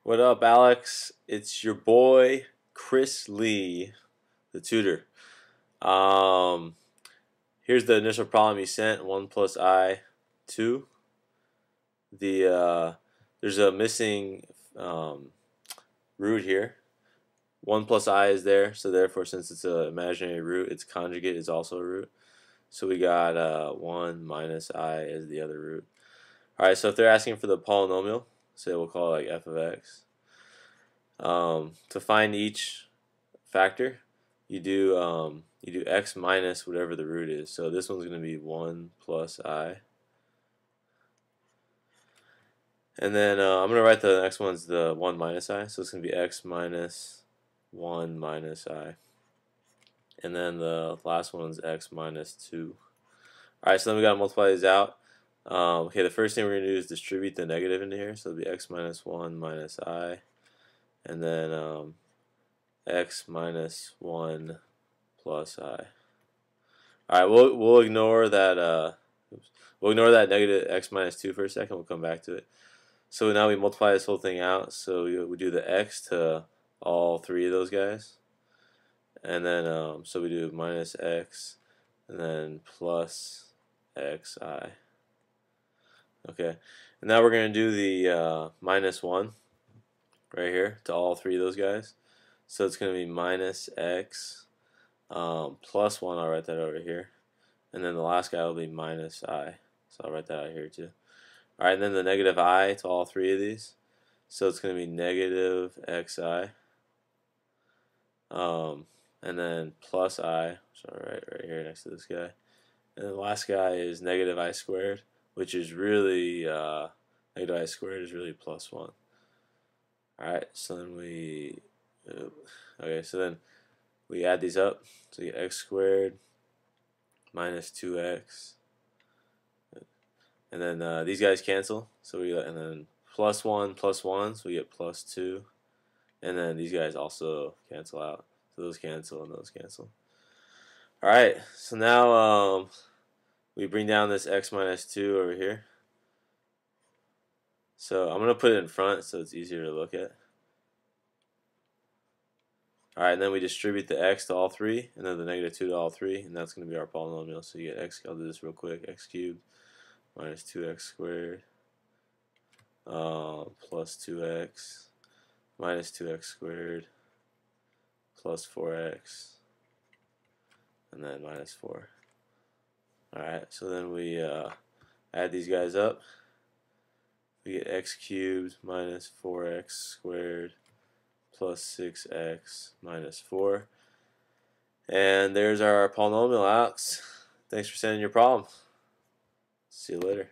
What up, Alex? It's your boy Chris Lee, the tutor. Here's the initial problem you sent: 1 plus I 2. There's a missing root here. 1 plus I is there, so therefore, since it's an imaginary root, its conjugate is also a root. So we got 1 minus I as the other root. Alright, so if they're asking for the polynomial, say we'll call it like f of x. To find each factor, you do x minus whatever the root is. So this one's going to be 1 plus I. And then I'm going to write the next one's the 1 minus I. So it's going to be x minus 1 minus I. And then the last one's x minus 2. Alright, so then we got to multiply these out. Okay, the first thing we're going to do is distribute the negative into here. So it'll be x minus 1 minus I. And then x minus 1 plus I. Alright, we'll ignore that we'll ignore that negative x minus 2 for a second. We'll come back to it. So now we multiply this whole thing out. So we do the x to all three of those guys. And then so we do minus x and then plus xi. Okay. And now we're going to do the minus 1 right here to all three of those guys. So it's going to be minus x plus 1. I'll write that over here. And then the last guy will be minus I. So I'll write that out here too. Alright, and then the negative I to all three of these. So it's going to be negative xi. And then plus I. So right here next to this guy. And then the last guy is negative I squared, which is really, negative I squared is really plus 1. Alright, so then we add these up. So you get x squared minus 2x. And then these guys cancel. So and then plus 1, so we get plus 2. And then these guys also cancel out. So those cancel and those cancel. Alright, so now we bring down this x minus 2 over here. So I'm going to put it in front so it's easier to look at. Alright, and then we distribute the x to all three, and then the negative 2 to all three, and that's going to be our polynomial. So you get x, I'll do this real quick, x cubed minus 2x squared plus 2x minus 2x squared plus 4x, and then minus 4. Alright, so then we add these guys up. We get x cubed minus 4x squared plus 6x minus 4. And there's our polynomial, Alex. Thanks for sending your problem. See you later.